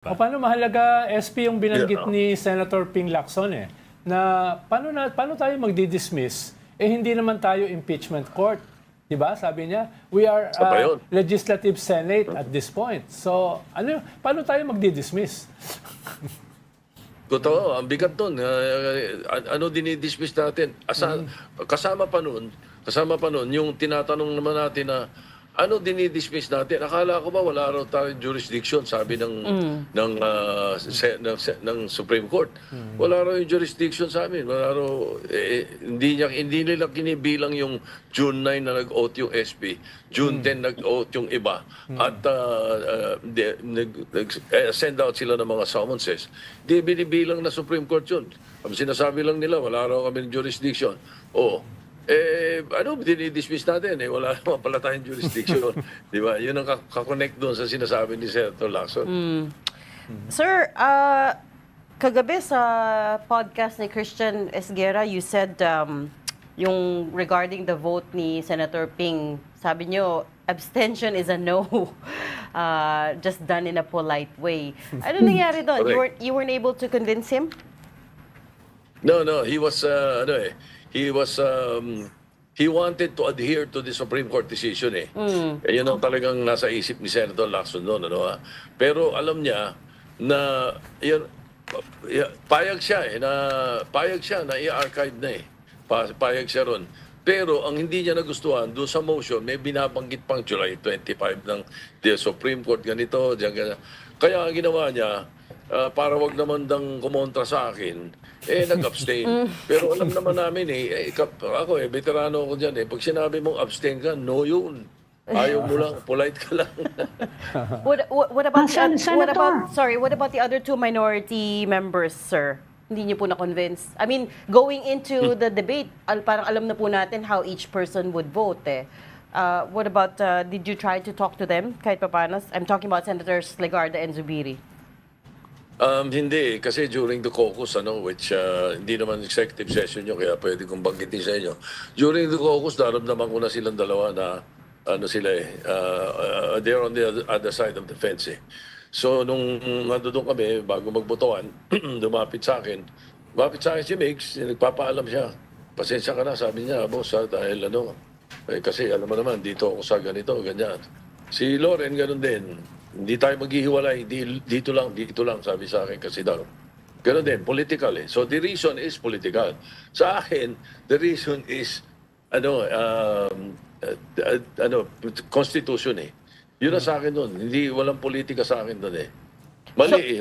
O paano mahalaga, SP, yung binanggit ni Senator Ping Lacson na paano tayo magdi-dismiss hindi naman tayo impeachment court. 'Di ba? Sabi niya, we are legislative senate at this point. So, paano tayo magdi-dismiss? Totoo, ang bigat doon. Ano dinidismiss natin? Kasama pa nun yung tinatanong naman natin na ano dinidismiss natin? Akala ko ba wala raw tayong jurisdiction, sabi ng Supreme Court. Wala raw yung jurisdiction sa amin. Wala raw, hindi nila kinibilang yung June 9 na nag-oath yung SP, June 10 nag-oath yung iba, at send out sila ng mga summonses. Di binibilang na Supreme Court yun. Ang sinasabi lang nila, wala raw kami jurisdiction. Ano dinidismiss natin? Wala naman pala tayong jurisdiction. Di ba? Yun ang kakonect doon sa sinasabi ni Senator Lacson. Sir, kagabi sa podcast ni Christian Esguerra, you said yung regarding the vote ni Senator Ping, sabi nyo, abstention is a no. Just done in a polite way. Ano nangyari doon? You weren't able to convince him? No. He was, he wanted to adhere to the Supreme Court decision Yun ang talagang nasa isip ni Senator Lacson doon. Pero alam niya na payag siya na i-archive na Payag siya ron. Pero ang hindi niya nagustuhan, doon sa motion, may binabanggit pang July 25 ng the Supreme Court ganito, ganyan. Kaya ang ginawa niya, para wag naman dang kumontra sa akin, nag-abstain. Pero alam naman namin ako veterano ako dyan pag sinabi mong abstain ka, no yun. Ayaw mo lang, polite ka lang. What about the other two minority members, sir? Hindi niyo po na-convince? I mean, going into the debate, parang alam na po natin how each person would vote What about, did you try to talk to them kahit papaano? I'm talking about Senators Legarda and Zubiri. Hindi, kasi during the caucus, which hindi naman executive session nyo, kaya pwede kong banggitin sa inyo. During the caucus, naramdaman ko na silang dalawa na, they're on the other side of the fence So, nung nandun kami, bago magbotohan, lumapit sa akin si Migs, nagpapaalam siya. Pasensya ka na, sabi niya, boss, dahil kasi alam mo naman, dito ako sa ganito, ganyan. Si Loren, ganun din. Hindi tayo maghihiwalay, dito lang, sabi sa akin kasi daw. Ganun din, political So the reason is political. Sa akin, the reason is, constitution Yun na sa akin doon. Walang politika sa akin doon Mali.